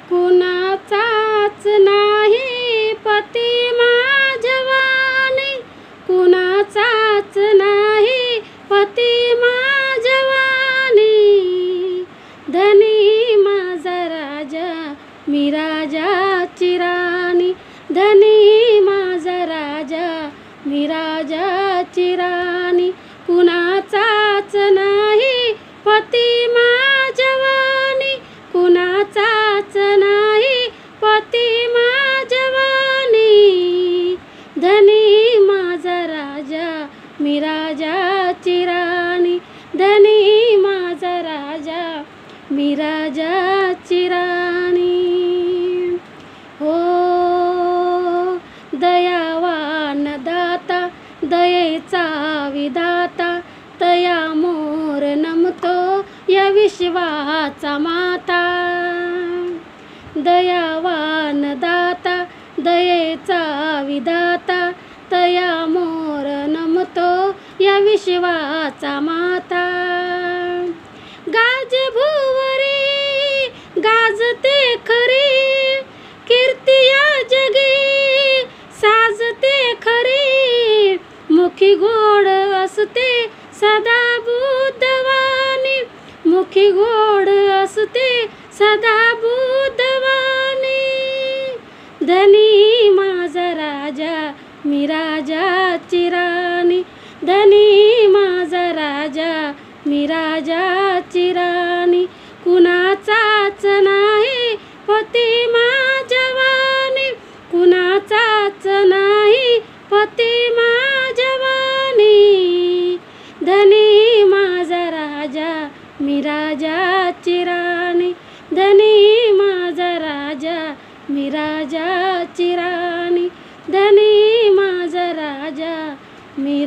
कुणाचाच नाही पती माझ्यावानी, कुणाचाच नाही पती माझ्यावानी. धनी माझा राजा मी राजाची राणी, धनी माझा राजा मी राजाची राणी. कुणाचाच नाही पती माझ्यावानी, कुणाचाच नाही पती माझ्यावानी. धनी माझा राजा मी राजाची राणी, धनी माझा राजा मी राजाची राणी. हो दयावान दाता दयेचा विधाता, तया मोर नमतो या विश्वाचा माता. दयावान दाता दयेचा विधाता, तया मोर नमतो या विश्वाचा माता. गाजे भुवरी गाजते खरी, कीर्ती या जगी साजते खरी. मुखी गोड असते सदा बुद्धवाणी, मुखी गोड असते सदा बुद्धवाणी. धनी माझा राजा मी राजाची राणी, धनी माझा राजा मी राजाची राणी. कुणाचाच नाही पती माझ्यावानी, कुणाचाच नाही पती माझ्यावानी. धनी माझा राजा मी राजाची राणी, धनी माझा राजा मी राजाची राणी, धनी माझा राजा मी